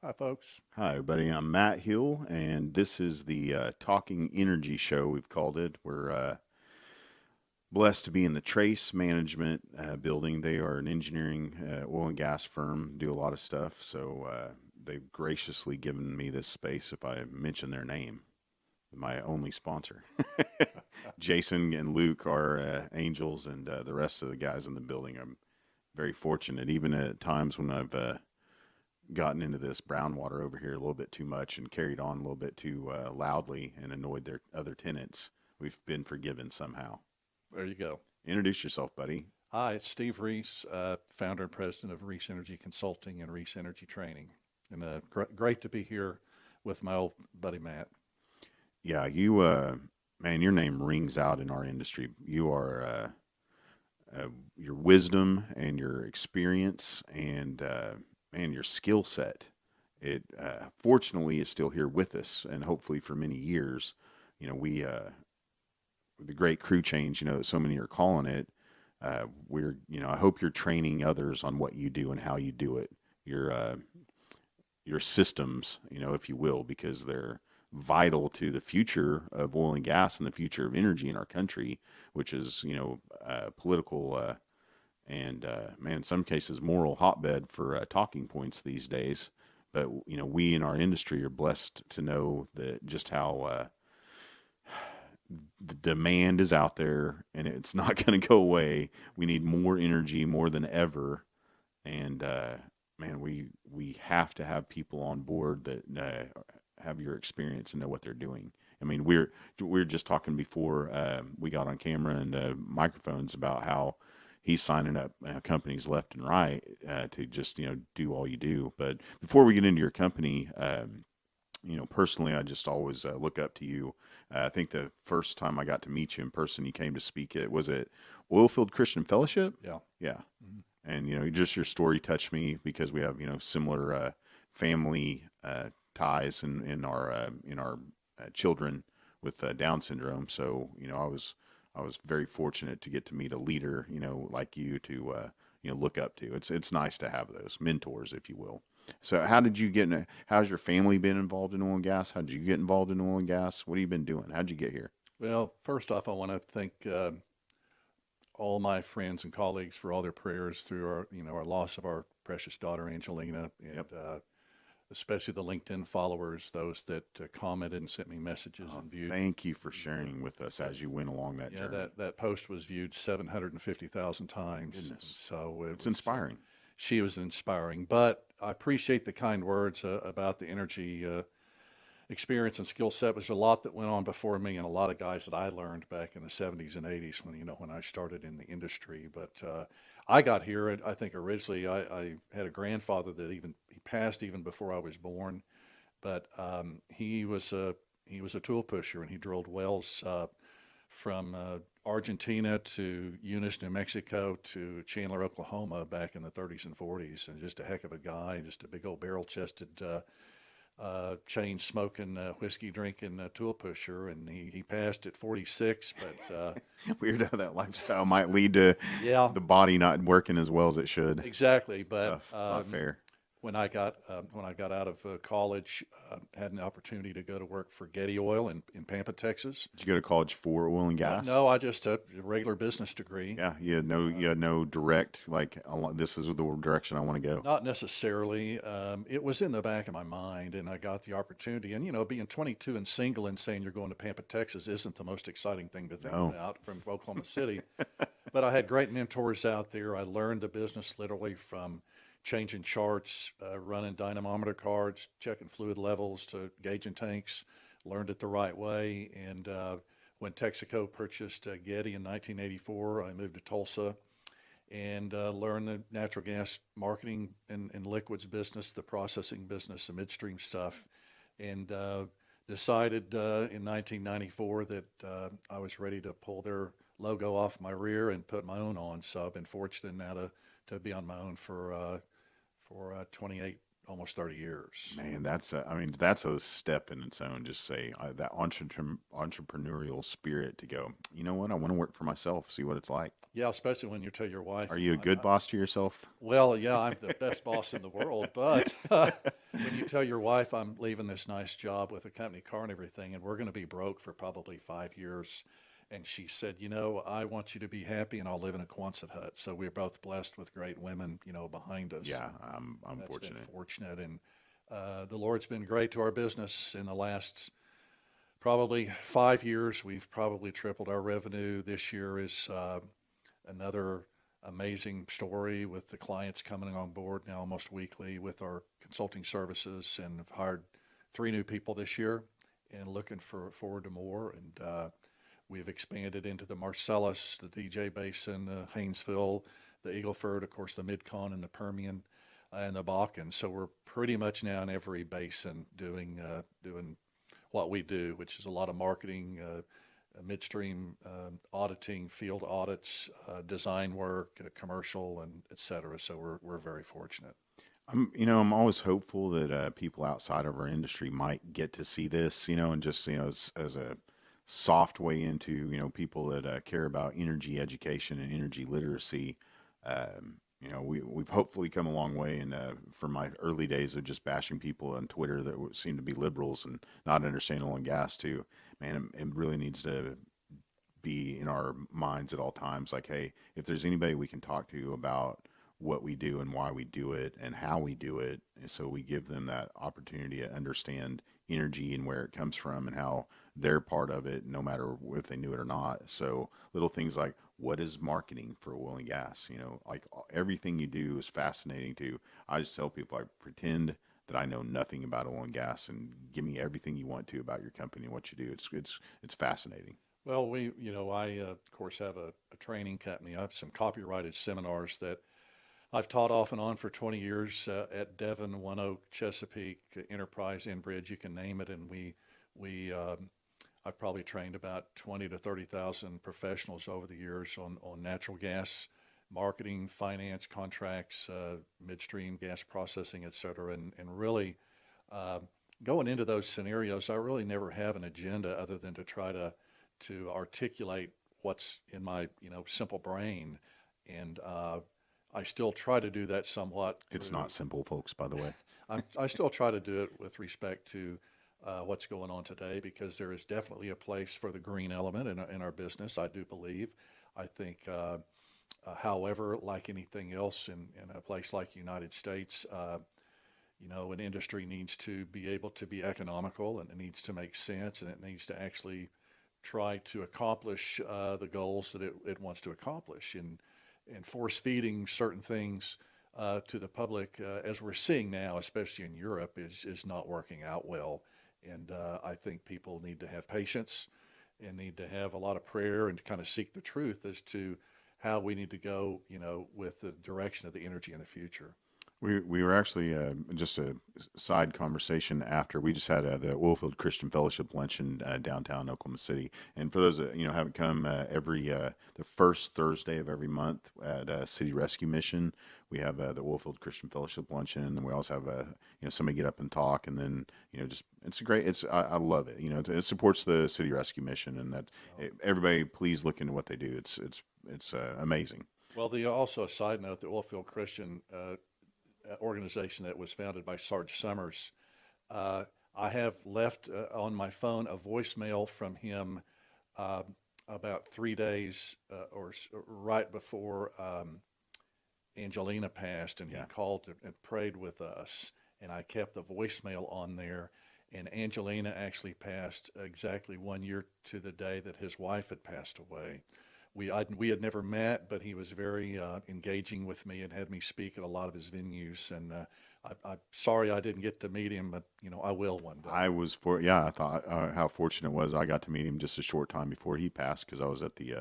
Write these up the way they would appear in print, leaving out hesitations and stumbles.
Hi, folks. Hi, everybody. I'm Matt Hill, and this is the Talking Energy Show, we've called it. We're blessed to be in the Trace Management building. They are an engineering oil and gas firm, do a lot of stuff. So they've graciously given me this space if I mention their name, my only sponsor. Jason and Luke are angels, and the rest of the guys in the building. I'm very fortunate, even at times when I've gotten into this brown water over here a little bit too much and carried on a little bit too loudly and annoyed their other tenants. We've been forgiven somehow. There you go. Introduce yourself, buddy. Hi, it's Steve Reese, founder and president of Reese Energy Consulting and Reese Energy Training. And great to be here with my old buddy Matt. Yeah, man, your name rings out in our industry. You are, your wisdom and your experience and your skill set. It fortunately is still here with us, and hopefully for many years. We the great crew change, that so many are calling it. I hope you're training others on what you do and how you do it. Your systems, if you will, because they're vital to the future of oil and gas and the future of energy in our country, which is, political and man, in some cases, moral hotbed for talking points these days. But we in our industry are blessed to know that just how the demand is out there, and it's not going to go away. We need more energy more than ever, and man, we have to have people on board that have your experience and know what they're doing. I mean, we're just talking before we got on camera and microphones about how he's signing up companies left and right to just do all you do. But before we get into your company, personally, I just always look up to you. I think the first time I got to meet you in person, you came to speak at was it Oilfield Christian Fellowship? Yeah. Yeah, Mhm. and just your story touched me because we have similar family ties in our children with Down syndrome. So I was very fortunate to get to meet a leader like you to look up to. It's nice to have those mentors, if you will. So how did you get in? How's your family been involved in oil and gas? How did you get involved in oil and gas? What have you been doing? How'd you get here? Well, first off, I want to thank all my friends and colleagues for all their prayers through our loss of our precious daughter Angelina, and Yep. especially the LinkedIn followers, those that commented and sent me messages Oh, and viewed. thank you for sharing with us as you went along that Yeah, journey. that post was viewed 750,000 My times. goodness, So it it's was inspiring. she was inspiring. But I appreciate the kind words about the energy experience and skill set. There's a lot that went on before me, and a lot of guys that I learned back in the 70s and 80s when I started in the industry. But I got here. I think originally I had a grandfather that he passed even before I was born, but he was a tool pusher, and he drilled wells from Argentina to Eunice, New Mexico to Chandler, Oklahoma back in the 30s and 40s. And just a heck of a guy, just a big old barrel chested, chain smoking, whiskey drinking tool pusher. And he passed at 46. But Weird how that lifestyle might lead to yeah, the body not working as well as it should. exactly. But Tough. It's not fair. when I got out of college, had an opportunity to go to work for Getty Oil in Pampa, Texas. Did you go to college for oil and gas? No, I just a regular business degree. Yeah, you had no direct like this is the direction I want to go. Not necessarily. It was in the back of my mind, and I got the opportunity. And being 22 and single and saying you're going to Pampa, Texas, isn't the most exciting thing to think No. about from Oklahoma City. But I had great mentors out there. I learned the business literally from changing charts, running dynamometer cards, checking fluid levels to gauging tanks. Learned it the right way, and when Texaco purchased Getty in 1984, I moved to Tulsa and learn the natural gas marketing and liquids business, the processing business, the midstream stuff, and decided in 1994 that I was ready to pull their logo off my rear and put my own on. So I've been fortunate now to be on my own for 28, almost 30 years. Man, that's a step in its own. Just say that entrepreneurial spirit to go. You know what? I want to work for myself. See what it's like. Yeah, especially when you tell your wife, Are you a good boss to yourself? well, yeah, I'm the best boss in the world, but when you tell your wife I'm leaving this nice job with a company car and everything, and we're going to be broke for probably 5 years. And she said, I want you to be happy and I'll live in a Quonset hut. So we're both blessed with great women, behind us. Yeah, And I'm that's been fortunate. fortunate. And the Lord's been great to our business in the last probably 5 years. We've probably tripled our revenue. This year is another amazing story with the clients coming on board now almost weekly with our consulting services, and have hired 3 new people this year and looking forward to more. And we've expanded into the Marcellus, the DJ Basin, the Haynesville, the Eagleford, of course, the Mid-Con and the Permian, and the Bakken. So we're pretty much now in every basin doing what we do, which is a lot of marketing, midstream auditing, field audits, design work, commercial, and et cetera. So we're very fortunate. I'm always hopeful that people outside of our industry might get to see this, and just, as a soft way into, people that care about energy education and energy literacy. We've hopefully come a long way. And from my early days of just bashing people on Twitter that seem to be liberals and not understand oil and gas, to, man, it really needs to be in our minds at all times. Like, hey, if there's anybody we can talk to about what we do and why we do it and how we do it, and so we give them that opportunity to understand energy and where it comes from and how they're part of it, no matter if they knew it or not. So little things like, what is marketing for oil and gas? Like, everything you do is fascinating too. I just tell people, I pretend that I know nothing about oil and gas, and give me everything you want to about your company and what you do. It's fascinating. Well, I of course have a training company. I have some copyrighted seminars that I've taught off and on for 20 years at Devon, One Oak, Chesapeake, Enterprise, Enbridge, you can name it. And I've probably trained about 20 to 30,000 professionals over the years on natural gas marketing, finance, contracts, midstream gas processing, et cetera. And really uh, going into those scenarios, I really never have an agenda other than to try to articulate what's in my simple brain. And I still try to do that somewhat It's through. not simple, folks, by the way. I still try to do it with respect to what's going on today, because there is definitely a place for the green element in our business. I do believe. I think, however, like anything else in a place like the United States, an industry needs to be able to be economical, and it needs to make sense, and it needs to actually try to accomplish the goals that it wants to accomplish. And force feeding certain things to the public, as we're seeing now, especially in Europe, is not working out well. And I think people need to have patience and need to have a lot of prayer and to kind of seek the truth as to how we need to go, with the direction of the energy in the future. We were actually, just a side conversation after we just had the Oilfield Christian Fellowship luncheon downtown Oklahoma City. And for those that haven't come, every the first Thursday of every month at City Rescue Mission, we have the Oilfield Christian Fellowship luncheon, and we also have somebody get up and talk, and then just it's a great. I love it. It supports the City Rescue Mission, and everybody, please look into what they do. It's amazing. Well, also a side note, the Oilfield Christian organization that was founded by Sarge Summers. Uh, I have left on my phone a voicemail from him uh, about 3 days or right before Angelina passed, and he Yeah. called and prayed with us, and I kept the voicemail on there. And Angelina actually passed exactly 1 year to the day that his wife had passed away. We had never met, but he was very engaging with me and had me speak at a lot of his venues. And I'm sorry I didn't get to meet him, but I will one day. I thought how fortunate it was. I got to meet him just a short time before he passed, because I was at the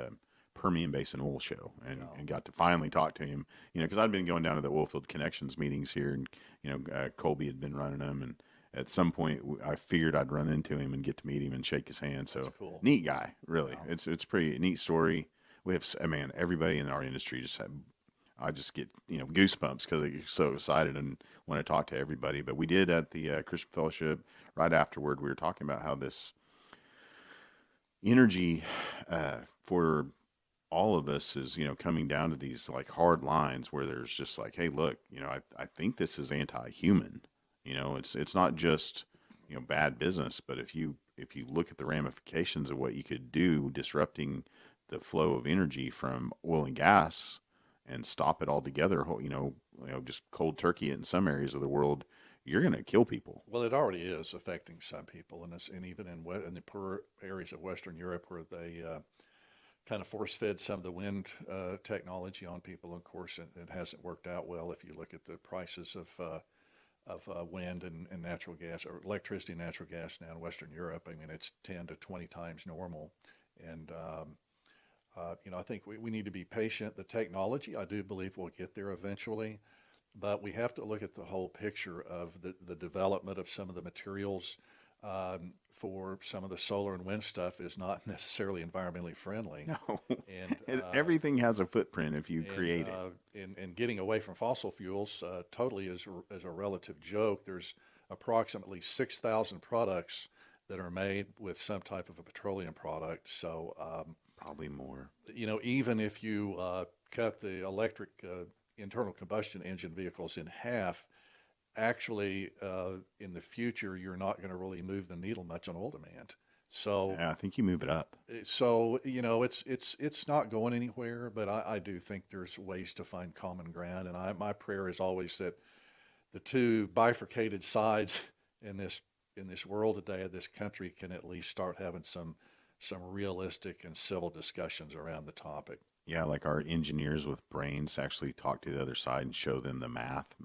Permian Basin Oil Show, and got to finally talk to him. Because I'd been going down to the Oilfield Connections meetings here, and Colby had been running them, and at some point I figured I'd run into him and get to meet him and shake his hand. So That's cool. neat guy, really. Wow. It's pretty neat story. We have, man, everybody in our industry I just get, goosebumps because I get so excited and want to talk to everybody. But we did at the Christian Fellowship right afterward. We were talking about how this energy for all of us is, coming down to these like hard lines where there's just like, hey, look, I think this is anti-human. It's not just, bad business, but if you look at the ramifications of what you could do disrupting the flow of energy from oil and gas and stop it altogether, just cold turkey it in some areas of the world, you're going to kill people. Well, it already is affecting some people, and even in the poor areas of Western Europe where they kind of force fed some of the wind technology on people. Of course, it hasn't worked out well if you look at the prices of wind and natural gas, or electricity and natural gas now in Western Europe. I mean, it's 10 to 20 times normal. And, I think we need to be patient. The technology, I do believe, will get there eventually. But we have to look at the whole picture of the development of some of the materials for some of the solar and wind stuff is not necessarily environmentally friendly. No, And everything has a footprint if you create it. and getting away from fossil fuels totally is a relative joke. There's approximately 6,000 products that are made with some type of a petroleum product. So, Probably more. even if you cut the electric internal combustion engine vehicles in half, actually, in the future, you're not going to really move the needle much on oil demand. So, Yeah, I think you move it up. it's not going anywhere. But I do think there's ways to find common ground, and my prayer is always that the two bifurcated sides in this world today of this country can at least start having some realistic and civil discussions around the topic. Yeah, like our engineers with brains actually talk to the other side and show them the math.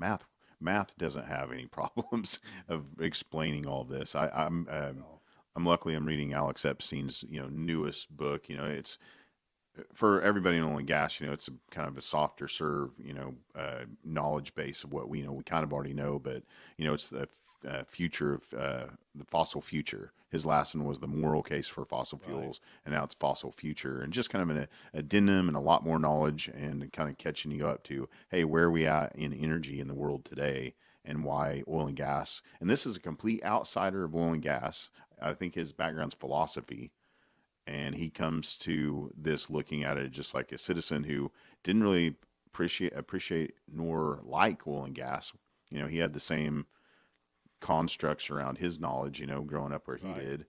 Math doesn't have any problems of explaining all this. No. I'm reading Alex Epstein's newest book. It's for everybody in oil and gas. It's a kind of a softer serve knowledge base of what we kind of already know, but it's the future of the fossil future. His last one was the moral case for fossil fuels, and now it's fossil future, and just kind of an addendum and a lot more knowledge, and kind of catching you up to, hey, where are we at in energy in the world today, and why oil and gas. And this is a complete outsider of oil and gas. I think his background's philosophy, and he comes to this looking at it just like a citizen who didn't really appreciate nor like oil and gas. He had the same constructs around his knowledge, growing up where he did.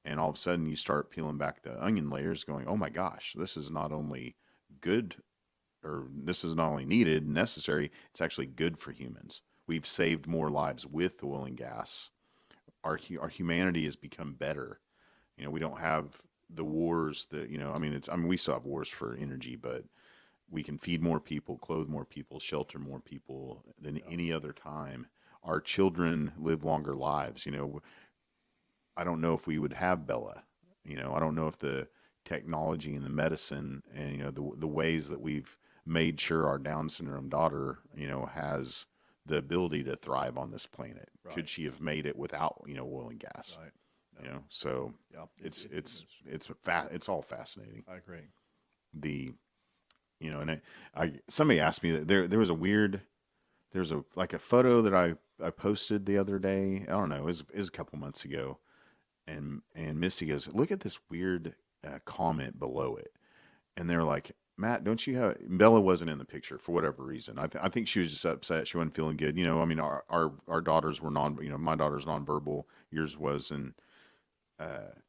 And all of a sudden you start peeling back the onion layers going, oh my gosh, this is not only good, or this is not only needed and necessary, it's actually good for humans. We've saved more lives with oil and gas. Our humanity has become better. We don't have the wars that, we still have wars for energy, but we can feed more people, clothe more people, shelter more people than any other time. Our children live longer lives. I don't know if we would have Bella. I don't know if the technology and the medicine and, the ways that we've made sure our Down syndrome daughter, has the ability to thrive on this planet. Right. Could she have made it without, oil and gas? Right. So Yeah, it's all fascinating. I agree. And somebody asked me that there was there's a photo that I posted the other day. I don't know, it was a couple months ago, and Misty goes, look at this weird comment below it, and they're like, Matt, don't you have? Bella wasn't in the picture for whatever reason. I think she was just upset. She wasn't feeling good. Our daughters were my daughter's nonverbal, yours was, and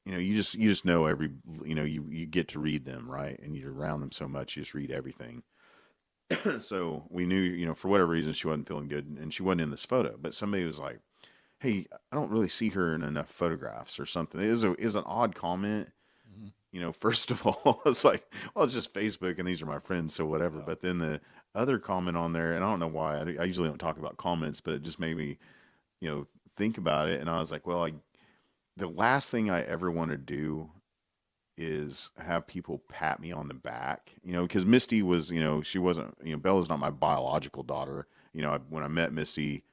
you just know you get to read them, right, and you're around them so much, you just read everything. So we knew, for whatever reason, she wasn't feeling good, and she wasn't in this photo. But somebody was like, "Hey, I don't really see her in enough photographs," or something. It is an odd comment. First of all, it's like, well, it's just Facebook, and these are my friends, so whatever. Yeah. But then the other comment on there, and I don't know why. I usually don't talk about comments, but it just made me, think about it. And I was like, well, the last thing I ever want to do is have people pat me on the back, because Misty was, she wasn't, Bella's not my biological daughter. When I met Misty,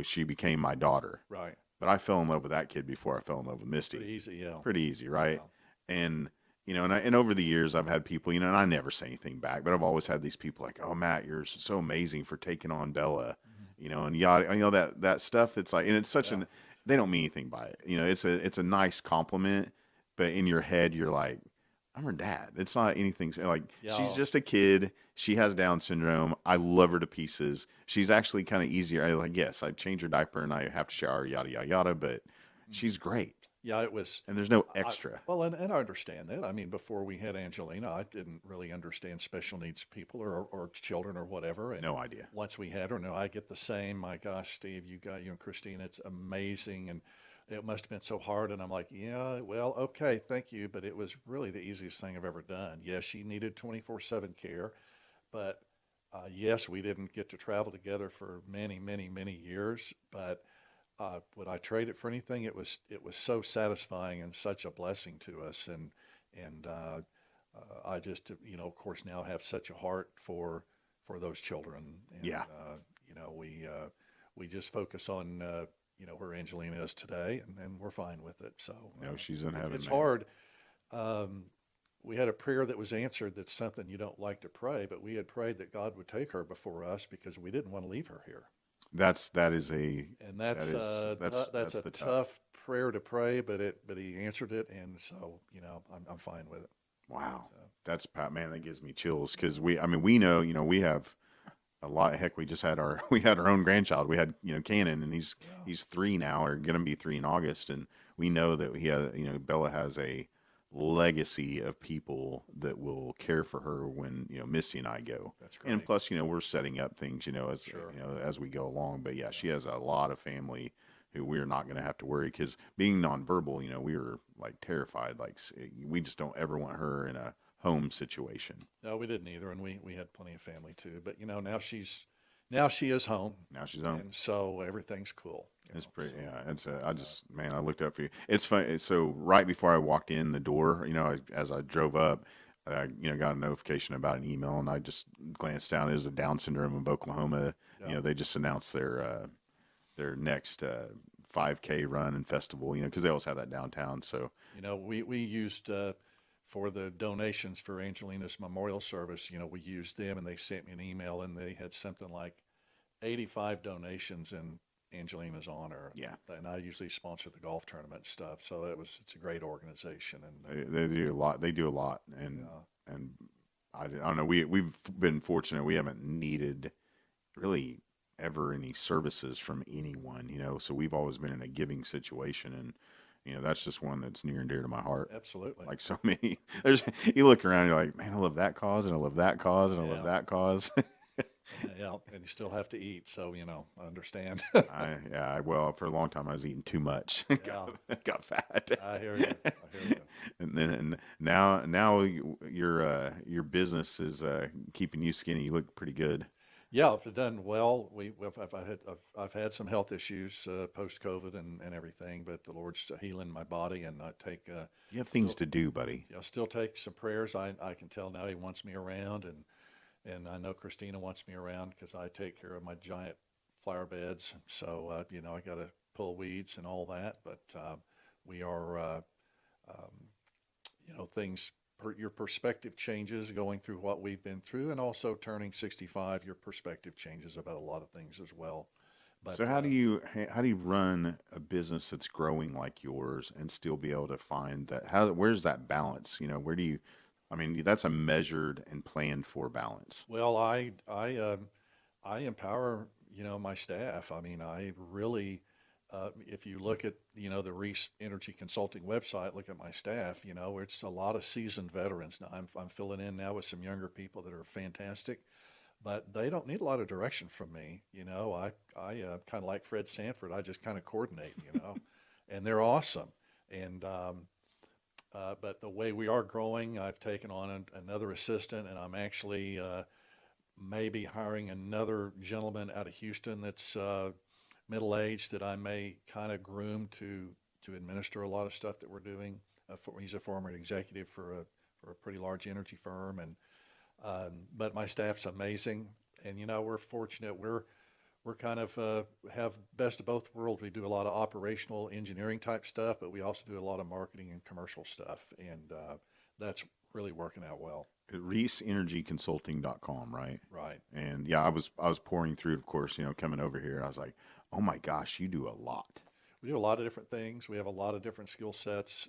she became my daughter. Right. But I fell in love with that kid before I fell in love with Misty. Pretty easy, yeah. Pretty easy, right? Yeah. And, and over the years I've had people, and I never say anything back, but I've always had these people like, oh, Matt, you're so amazing for taking on Bella, and yada, that stuff that's like, and it's such they don't mean anything by it. It's a nice compliment, but in your head, you're like, I'm her dad. It's not anything like she's Yeah, just a kid. She has Down syndrome. I love her to pieces. She's actually kind of easier. I like, yes, I change her diaper and I have to shower, yada, yada, yada, but she's great. yeah, it was. And there's no I, extra. well, and I understand that. I mean, before we had Angelina, I didn't really understand special needs people or children or whatever. And No idea. once we had her, no, I get the same. My gosh, Steve, you and Christine, it's amazing, and it must have been so hard. And I'm like, yeah, well, okay, thank you, but it was really the easiest thing I've ever done. Yes, she needed 24/7 care, but yes, we didn't get to travel together for many, many, many years, but would I trade it for anything? It was so satisfying and such a blessing to us, and I just of course now have such a heart for those children, and Yeah. we just focus on where Angelina is today, and we're fine with it. So No, she's in heaven, it's man. hard. Um, we had a prayer that was answered. That's something you don't like to pray, but we had prayed that God would take her before us because we didn't want to leave her here. That is a And that is that's a the tough prayer to pray, but he answered it, and so I'm fine with it. wow. So, That's Pat, man. That gives me chills because we know, we have a lot. Heck, we just had we had our own grandchild. We had, Cannon, and yeah, he's 3 now, or going to be 3 in August. And we know that Bella has a legacy of people that will care for her when, Misty and I go. that's And great. plus, we're setting up things, as, Sure. as we go along. But yeah, Yeah. she has a lot of family who we're not going to have to worry because being nonverbal, we were like terrified. Like we just don't ever want her in a home situation. No, we didn't either, and we had plenty of family too. But now she is home, Now she's home. and so everything's cool. It's pretty, So, yeah. I just, man, I looked up for you. It's funny. So right before I walked in the door, as I drove up, I, got a notification about an email, and I just glanced down. It was the Down syndrome of Oklahoma. yeah. They just announced their next 5K run and festival. Because they always have that downtown. So We used for the donations for Angelina's memorial service. We used them, and they sent me an email, and they had something like 85 donations in Angelina's honor. yeah, And I usually sponsor the golf tournament stuff, so it's a great organization, and they do a lot. They do a lot, and yeah, and I don't know. We've been fortunate. We haven't needed really ever any services from anyone. So we've always been in a giving situation, and that's just one that's near and dear to my heart. absolutely. Like so many, you look around, you're like, man, I love that cause, and I love that cause, and I love Yeah. that cause. Yeah, and you still have to eat, so I understand. Well, for a long time I was eating too much, Yeah, got fat, I hear you. I hear you. and now your business is keeping you skinny. You look pretty good. Yeah, if it's done well, I've had some health issues post COVID and everything, but the Lord's healing my body, and I take You have things still to do, buddy. still take some prayers. I can tell now He wants me around, and I know Christina wants me around because I take care of my giant flower beds. So I got to pull weeds and all that, but we are um, things. Your perspective changes going through what we've been through, and also turning 65. Your perspective changes about a lot of things as well. But So how do you run a business that's growing like yours and still be able to find that? Where's that balance? Where do you? I mean, that's a measured and planned for balance. well, I empower my staff. I mean, I really. If you look at the Reese Energy Consulting website, look at my staff. It's a lot of seasoned veterans. Now I'm filling in now with some younger people that are fantastic, but they don't need a lot of direction from me. I kind of like Fred Sanford. I just kind of coordinate. And they're awesome. And but the way we are growing, I've taken on another assistant, and I'm actually maybe hiring another gentleman out of Houston that's middle-aged that I may kind of groom to administer a lot of stuff that we're doing. He's a former executive for a pretty large energy firm, and but my staff's amazing, and we're fortunate. We're kind of have best of both worlds. We do a lot of operational engineering type stuff, but we also do a lot of marketing and commercial stuff, and that's really working out well. ReeseEnergyConsulting.com, right? Right. And yeah, I was pouring through, of course, coming over here. I was like, oh my gosh, you do a lot. We do a lot of different things. We have a lot of different skill sets.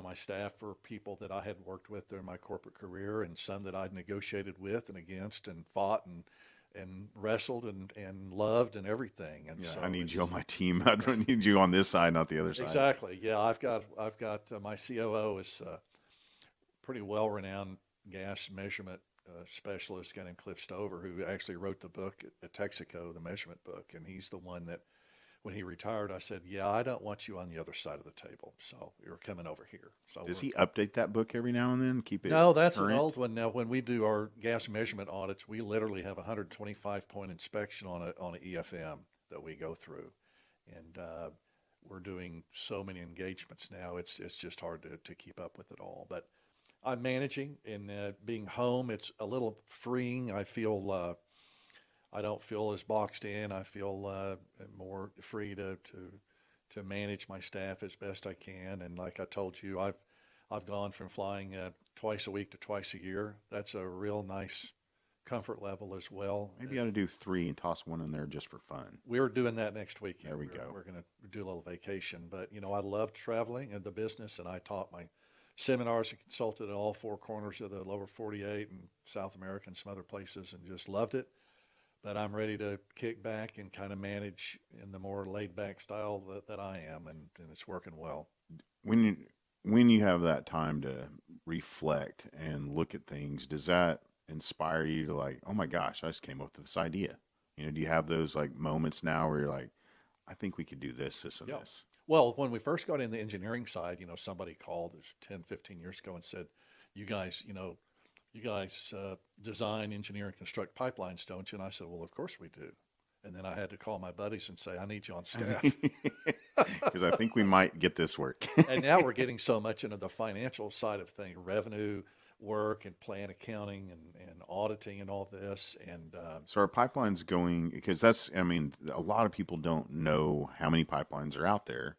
my staff were people that I had worked with during my corporate career, and some that I'd negotiated with and against and fought and wrestled and loved and everything. And Yeah, so I need you on it's my team. I don't need you on this side, not the other side. exactly, yeah. I've got my COO is pretty well renowned gas measurement specialist, a guy named Cliff Stover, who actually wrote the book at Texaco, the measurement book, and he's the one that when he retired, I said, "Yeah, I don't want you on the other side of the table, so you're coming over here." So Does we're he update that book every now and then? Keep it no, that's an current? old one. Now, when we do our gas measurement audits, we literally have a 125-point inspection on a EFM that we go through, and we're doing so many engagements now. It's just hard to keep up with it all. But I'm managing, and being home, it's a little freeing. I don't feel as boxed in. I feel more free to manage my staff as best I can. And like I told you, I've gone from flying twice a week to twice a year. That's a real nice comfort level as well. Maybe you ought to do 3 and toss one in there just for fun. We're doing that next weekend. There we we're, go. We're going to do a little vacation. But, I love traveling and the business, and I taught my seminars and consulted at all 4 corners of the lower 48 and South America and some other places, and just loved it. But I'm ready to kick back and kind of manage in the more laid back style that I am, and it's working well. When you have that time to reflect and look at things, does that inspire you to like, oh my gosh, I just came up with this idea? Do you have those like moments now where you're like, I think we could do this, this, and Yeah. this? Well, when we first got in the engineering side, somebody called 10, 15 years ago and said, you guys, design, engineer, and construct pipelines, don't you? And I said, well, of course we do. And then I had to call my buddies and say, I need you on staff. Because I think we might get this work. And now we're getting so much into the financial side of things, revenue work and plan accounting and auditing and all this. And So our pipelines going, because a lot of people don't know how many pipelines are out there.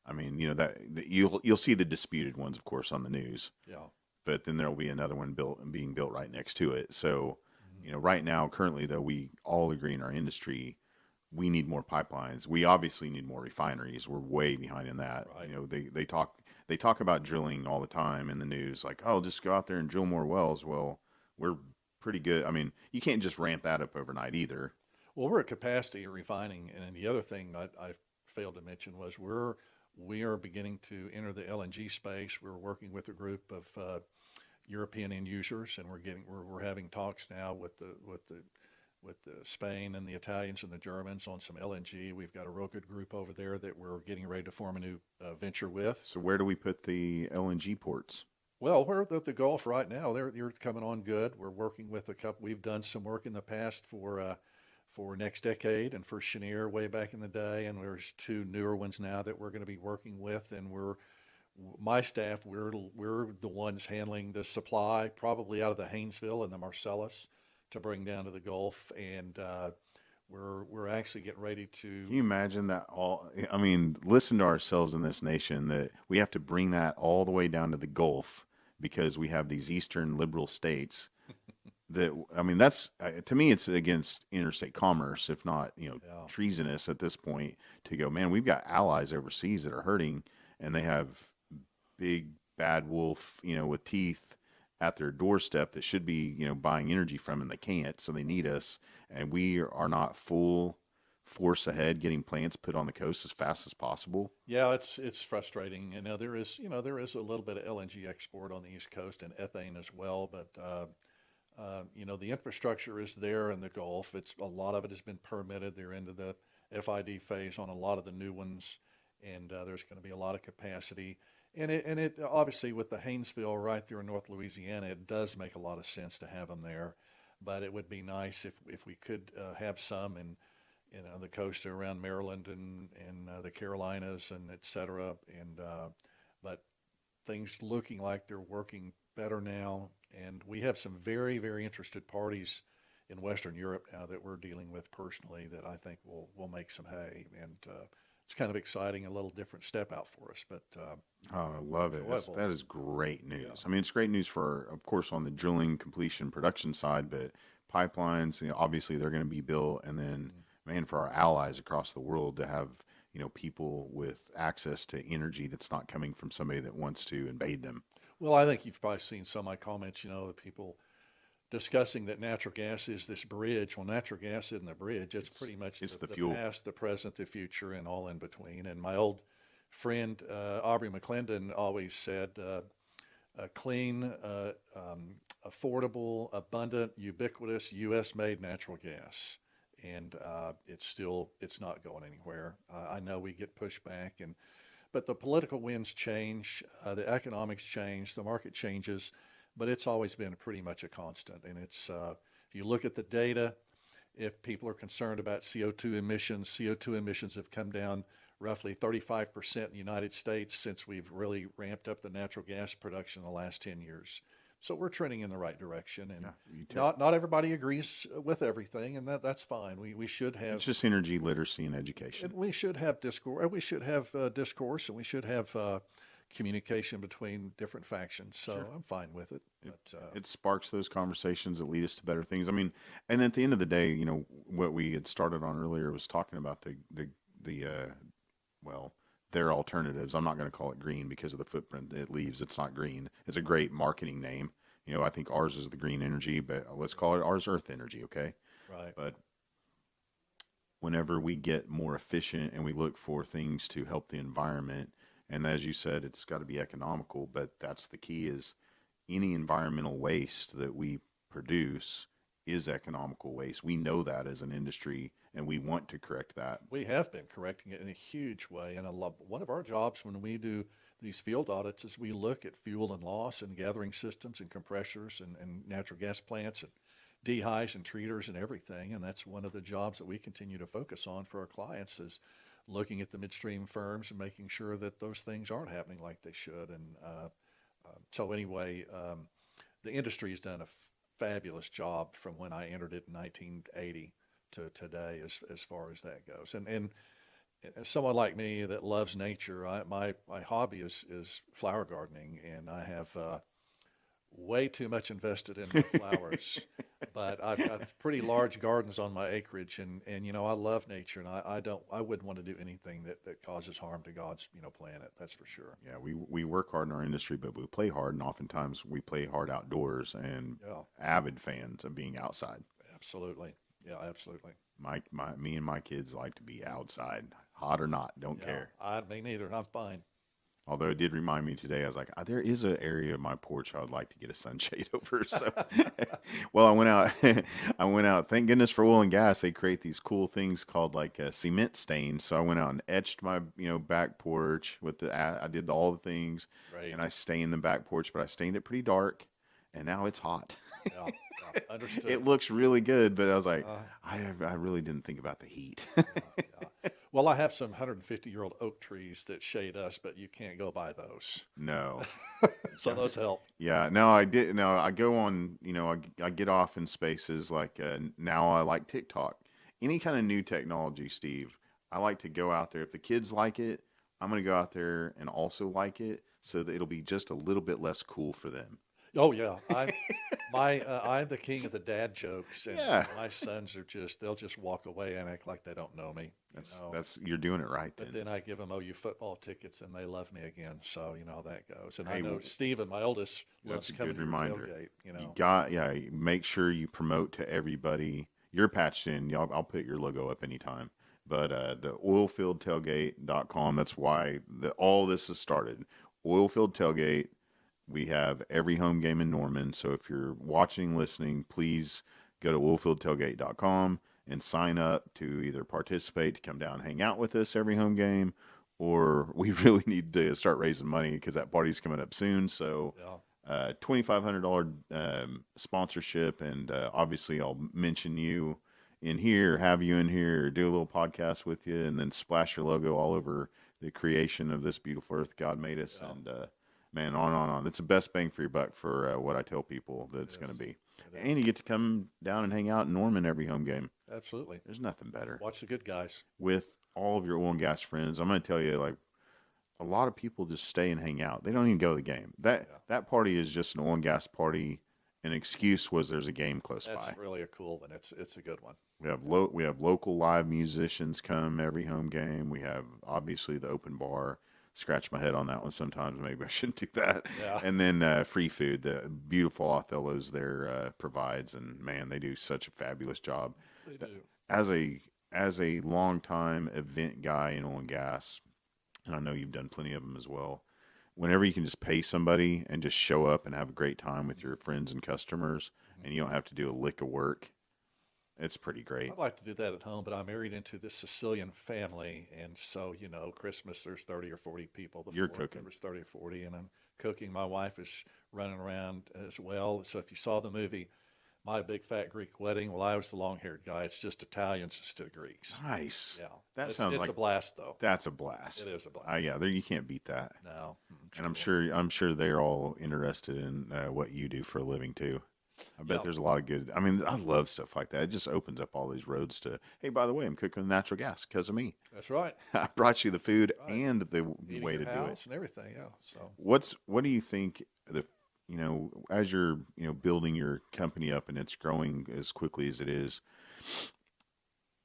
That you'll see the disputed ones, of course, on the news. yeah, But then there'll be another one being built right next to it. So, right now, currently, though, we all agree in our industry, we need more pipelines. We obviously need more refineries. We're way behind in that. Right. They talk about drilling all the time in the news, like, oh, just go out there and drill more wells. Well, we're pretty good. You can't just ramp that up overnight either. well, we're at capacity at refining. And then the other thing I failed to mention was we are beginning to enter the LNG space. We're working with a group of European end users, and we're having talks now with the Spain and the Italians and the Germans on some LNG. We've got a real good group over there that we're getting ready to form a new venture with. So where do we put the LNG ports? Well, we're at the Gulf right now. They're coming on good. We're working with a couple. We've done some work in the past for Next Decade and for Cheniere way back in the day, and there's 2 newer ones now that we're going to be working with. And my staff, we're the ones handling the supply, probably out of the Haynesville and the Marcellus, to bring down to the Gulf. And we're actually getting ready to. Can you imagine that all? Listen to ourselves in this nation that we have to bring that all the way down to the Gulf because we have these Eastern liberal states that's to me, it's against interstate commerce, if not, treasonous at this point to go, man, we've got allies overseas that are hurting and they have big bad wolf, with teeth at their doorstep that should be, buying energy from, and they can't. So they need us, and we are not full force ahead getting plants put on the coast as fast as possible. Yeah, it's frustrating. There is a little bit of LNG export on the East Coast and ethane as well, but the infrastructure is there in the Gulf. A lot of it has been permitted. They're into the FID phase on a lot of the new ones, and there's going to be a lot of capacity. And it obviously, with the Haynesville right there in North Louisiana, it does make a lot of sense to have them there. But it would be nice if we could have some in the coast around Maryland and the Carolinas and et cetera. But things looking like they're working better now. And we have some very, very interested parties in Western Europe now that we're dealing with personally that I think will make some hay. And it's kind of exciting, a little different step out for us. But I love it. enjoyable. That is great news. Yeah. It's great news for, of course, on the drilling, completion, production side, but pipelines, obviously they're going to be built. And then, man, for our allies across the world to have, people with access to energy that's not coming from somebody that wants to invade them. Well, I think you've probably seen some of my comments, the people discussing that natural gas is this bridge. Well, natural gas isn't the bridge. It's pretty much it's the the fuel. past, the present, the future, and all in between. And my old friend Aubrey McClendon always said, clean, affordable, abundant, ubiquitous, U.S.-made natural gas. And it's not going anywhere. I know we get pushback, but the political winds change, the economics change, the market changes, but it's always been pretty much a constant. And if you look at the data, if people are concerned about CO2 emissions have come down roughly 35% in the United States since we've really ramped up the natural gas production in the last 10 years. So we're trending in the right direction, and not everybody agrees with everything, and that's fine. We should have. It's just energy literacy and education. And we should have discourse. We should have discourse, and we should have communication between different factions. So Sure. I'm fine with it. It sparks those conversations that lead us to better things. I mean, and at the end of the day, what we had started on earlier was talking about their alternatives. I'm not going to call it green because of the footprint it leaves. It's not green. It's a great marketing name. I think ours is the green energy, but let's call it ours Earth energy, okay? Right. But whenever we get more efficient and we look for things to help the environment, and as you said, it's got to be economical, but that's the key is any environmental waste that we produce is economical waste. We know that as an industry, and we want to correct that. We have been correcting it in a huge way, and one of our jobs when we do these field audits is we look at fuel and loss and gathering systems and compressors and natural gas plants and dehighs and treaters and everything, and that's one of the jobs that we continue to focus on for our clients is looking at the midstream firms and making sure that those things aren't happening like they should. And so anyway, the industry has done a fabulous job from when I entered it in 1980 to today as far as that goes. And someone like me that loves nature, my hobby is flower gardening, and I have way too much invested in my flowers. But I've got pretty large gardens on my acreage, and I love nature, and I wouldn't want to do anything that causes harm to God's planet. That's for sure. Yeah, we work hard in our industry, but we play hard, and oftentimes we play hard outdoors, and avid fans of being outside. Absolutely. Yeah, absolutely. Me and my kids like to be outside, hot or not, don't care. Me neither. I'm fine. Although it did remind me today, I was like, there is an area of my porch I would like to get a sunshade over. So, well, I went out. Thank goodness for oil and gas. They create these cool things called like cement stains. So I went out and etched my, back porch with I did all the things, Right. and I stained the back porch, but I stained it pretty dark, and now it's hot. Yeah, understood. It looks really good, but I was like, I really didn't think about the heat. Yeah. Well, I have some 150-year-old oak trees that shade us, but you can't go by those. No. So those help. Yeah, no, I did. No, I go on, I get off in spaces like now I like TikTok. Any kind of new technology, Steve, I like to go out there. If the kids like it, I'm going to go out there and also like it so that it'll be just a little bit less cool for them. Oh yeah, I'm the king of the dad jokes, and Yeah. my sons they'll just walk away and act like they don't know me. You're doing it right then. But then I give them OU football tickets, and they love me again. So how that goes. And Hey, I know Steven, my oldest, loves that's a coming good to the reminder. tailgate. Make sure you promote to everybody. You're patched in. I'll put your logo up anytime. But the oilfieldtailgate.com, that's why all this has started. Oilfield Tailgate. We have every home game in Norman. So if you're watching, listening, please go to oilfieldtailgate.com and sign up to either participate, to come down and hang out with us every home game, or we really need to start raising money because that party's coming up soon. So $2,500 sponsorship, and obviously I'll mention you in here, have you in here, do a little podcast with you, and then splash your logo all over the creation of this beautiful earth God made us. Yeah. And man, on and on. It's the best bang for your buck for what I tell people that it's going to be. And you get to come down and hang out in Norman every home game. Absolutely. There's nothing better. Watch the good guys. With all of your oil and gas friends, I'm going to tell you, like, a lot of people just stay and hang out. They don't even go to the game. That party is just an oil and gas party. An excuse was there's a game close by. That's really a cool one. It's a good one. We have local live musicians come every home game. We have obviously the open bar. Scratch my head on that one sometimes. Maybe I shouldn't do that. Yeah, And then free food. The beautiful Othello's there provides, and man, they do such a fabulous job. they do. As a longtime event guy in oil and gas, and I know you've done plenty of them as well. Whenever you can just pay somebody and just show up and have a great time with your friends and customers, and you don't have to do a lick of work, it's pretty great. I'd like to do that at home, but I'm married into this Sicilian family, and so Christmas there's 30 or 40 people. The You're fourth, cooking. There's 30 or 40, and I'm cooking. My wife is running around as well. So if you saw the movie My Big Fat Greek Wedding, well, I was the long-haired guy. It's just Italians instead of Greeks. Nice. Yeah, That sounds it's like a blast though. that's a blast. It is a blast. Yeah, there you can't beat that. No, And I'm sure they're all interested in what you do for a living too. I bet Yeah. there's a lot of good. I mean, I love stuff like that. It just opens up all these roads to. Hey, by the way, I'm cooking with natural gas because of me. That's right. I brought you the food Right. and the Heating way your to do it. house and everything. Yeah. So What do you think as you're building your company up and it's growing as quickly as it is?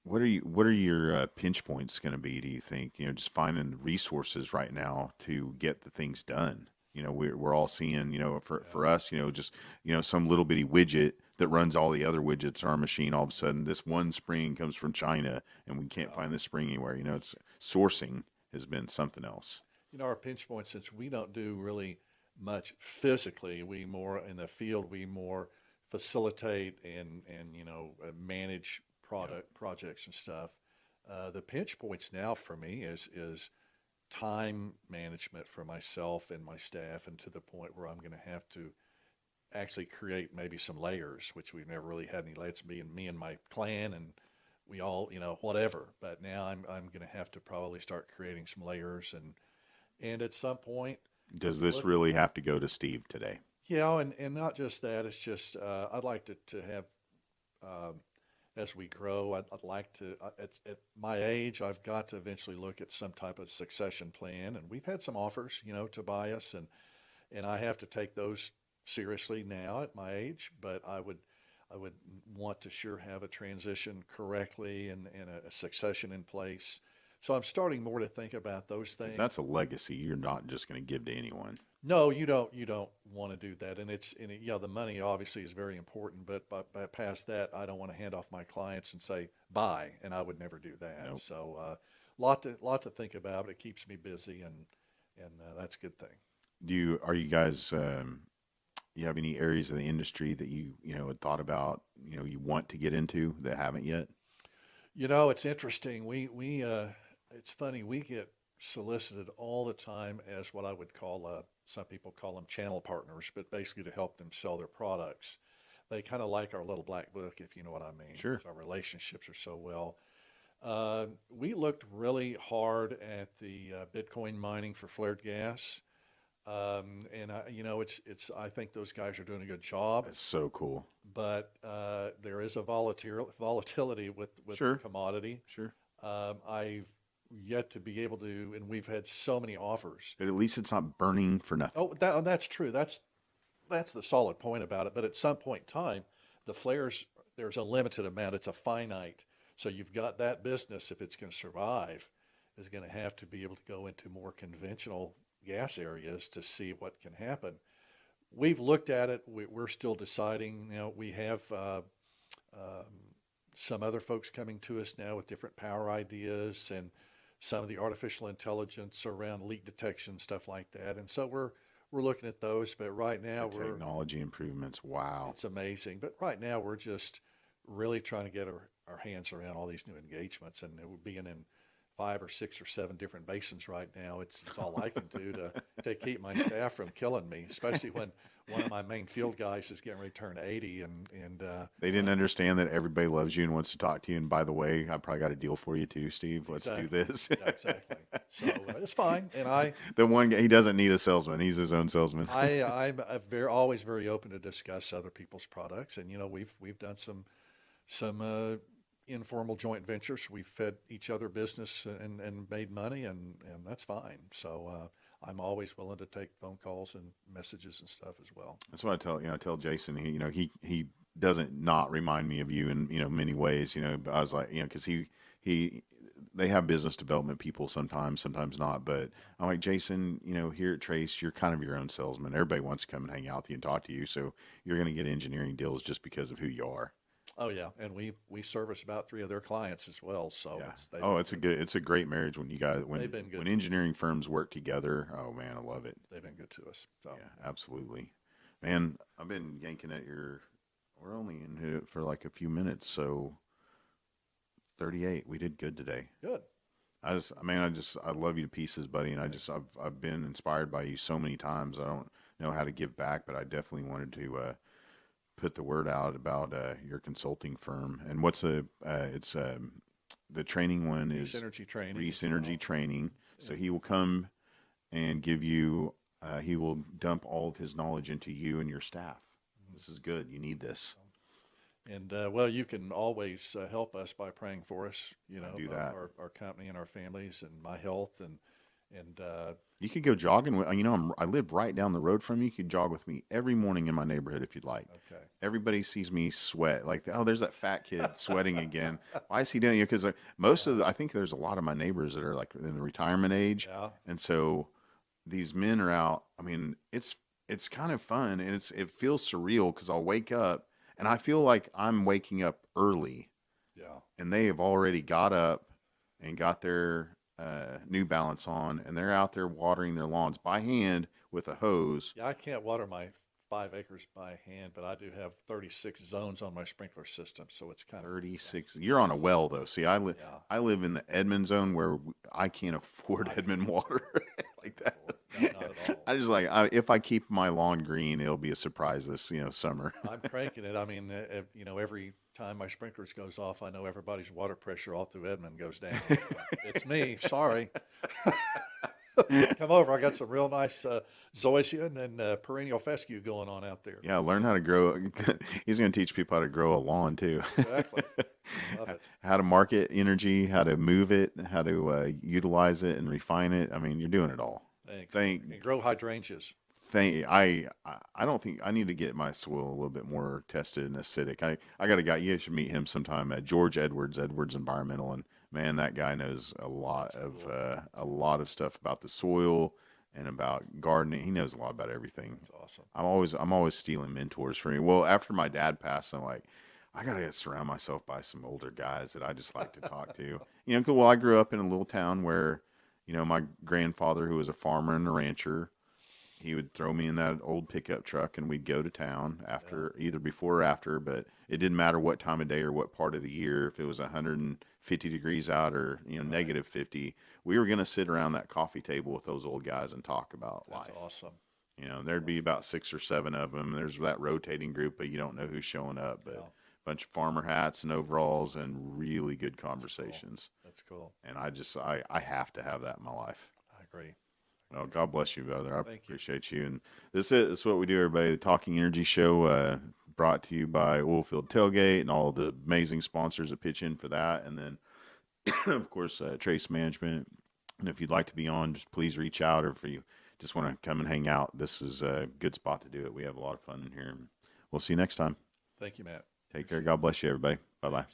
What are your pinch points going to be? Do you think just finding resources right now to get the things done? We're all seeing for us just some little bitty widget that runs all the other widgets in our machine. All of a sudden, this one spring comes from China, and we can't find this spring anywhere. It's sourcing has been something else. our pinch point, since we don't do really much physically, we more in the field, we more facilitate and manage projects and stuff. The pinch points now for me is time management for myself and my staff, and to the point where I'm going to have to actually create maybe some layers, which we've never really had any layers. Me and my clan, and we all whatever. But now I'm going to have to probably start creating some layers, and at some point, Does this really have to go to Steve today? yeah, and not just that. It's just I'd like to have as we grow. I'd like to at my age, I've got to eventually look at some type of succession plan, and we've had some offers, to buy us, and I have to take those seriously now at my age. But I would want to sure have a transition correctly and a succession in place. So I'm starting more to think about those 'Cause things. that's a legacy you're not just going to give to anyone. No, you don't. You don't want to do that, and the money obviously is very important. But by past that, I don't want to hand off my clients and say bye, and I would never do that. Nope. So lot to think about. But it keeps me busy, and that's a good thing. Are you guys? You have any areas of the industry that you had thought about? You want to get into that haven't yet? It's interesting. We it's funny. We get solicited all the time as what I would call some people call them channel partners, but basically to help them sell their products. They kind of like our little black book, if you know what I mean. Sure. 'Cause our relationships are so well. We looked really hard at the Bitcoin mining for flared gas, and I think those guys are doing a good job. That's so cool. But there is a volatility with Sure. the commodity. Sure. I've yet to be able to, and we've had so many offers. But at least it's not burning for nothing. That's true. That's the solid point about it. But at some point in time, the flares, there's a limited amount. It's a finite. So you've got that business, if it's going to survive, is going to have to be able to go into more conventional gas areas to see what can happen. We've looked at it. We're still deciding. We have some other folks coming to us now with different power ideas and some of the artificial intelligence around leak detection, stuff like that. And so we're looking at those. But right now The technology improvements. Wow. it's amazing. But right now we're just really trying to get our hands around all these new engagements, and we're being in 5 or 6 or 7 different basins right now. It's all I can do to keep my staff from killing me, especially when one of my main field guys is getting ready to turn 80, and They didn't understand that everybody loves you and wants to talk to you. And by the way, I probably got a deal for you too, Steve. Let's do this. Yeah, exactly. So it's fine. And The one guy, he doesn't need a salesman. He's his own salesman. I'm always very open to discuss other people's products, and we've done some informal joint ventures. We've fed each other business and made money, and that's fine. So I'm always willing to take phone calls and messages and stuff as well. That's what I tell Jason. He doesn't not remind me of you in, many ways, but I was like, cause they have business development people sometimes, sometimes not, but I'm like, Jason, here at Trace, you're kind of your own salesman. Everybody wants to come and hang out with you and talk to you. So you're going to get engineering deals just because of who you are. Oh yeah, and we service about 3 of their clients as well. So Yeah. they've Oh, been it's a great marriage when you guys, they've been good when to us. engineering firms work together. Oh man, I love it. They've been good to us. So Yeah, absolutely. Man, I've been yanking at we're only in here for like a few minutes. So 38, we did good today. good. I love you to pieces, buddy. And I've been inspired by you so many times. I don't know how to give back, but I definitely wanted to, put the word out about, your consulting firm. And the training one Reese is Energy Training. Reese as Energy well. Training. So Yeah. he will come and give you, he will dump all of his knowledge into you and your staff. This is good. You need this. And well, you can always help us by praying for us. Do that. Our company and our families and my health and You could go jogging. I live right down the road from you. You could jog with me every morning in my neighborhood if you'd like. okay. Everybody sees me sweat. Like, oh, there's that fat kid sweating again. Why is he doing it? Because I think there's a lot of my neighbors that are like in the retirement age. Yeah. And so these men are out. I mean, it's kind of fun and it feels surreal because I'll wake up and I feel like I'm waking up early Yeah. and they have already got up and got their New Balance on, and they're out there watering their lawns by hand with a hose. Yeah. I can't water my 5 acres by hand, but I do have 36 zones on my sprinkler system, so it's kind of 36. You're on a well though. See, Yeah. I live in the Edmond zone where I can't afford Edmond water like that. No, not at all. I just if I keep my lawn green, it'll be a surprise this summer. I'm cranking it. I mean, every time my sprinklers goes off, I know everybody's water pressure all through Edmond goes down. So it's me. Sorry. Come over. I got some real nice zoysia and perennial fescue going on out there. Yeah, learn how to grow. He's going to teach people how to grow a lawn too. Exactly. Love it. How to market energy, how to move it, how to utilize it and refine it. I mean, you're doing it all. Thanks. And grow hydrangeas. I don't think I need to get my soil a little bit more tested and acidic. I got a guy, you should meet him sometime, George Edwards Environmental, and man, that guy knows a lot of stuff about the soil and about gardening. He knows a lot about everything. That's awesome. I'm always stealing mentors from him. Well, after my dad passed, I'm like, I gotta surround myself by some older guys that I just like to talk to. 'Cause, well, I grew up in a little town where, my grandfather, who was a farmer and a rancher, he would throw me in that old pickup truck and we'd go to town either before or after, but it didn't matter what time of day or what part of the year. If it was 150 degrees out or, negative 50, we were going to sit around that coffee table with those old guys and talk about That's life. awesome. There'd be about 6 or 7 of them. There's that rotating group, but you don't know who's showing up, but Yeah. a bunch of farmer hats and overalls and really good conversations. That's cool. And I have to have that in my life. I agree. Well, God bless you, brother. I Thank you. appreciate you. And this is what we do, everybody. The Talking Energy Show, brought to you by Oilfield Tailgate and all the amazing sponsors that pitch in for that. And then, of course, Trace Management. And if you'd like to be on, just please reach out. Or if you just want to come and hang out, this is a good spot to do it. We have a lot of fun in here. We'll see you next time. Thank you, Matt. Take care. God bless you, everybody. Bye-bye.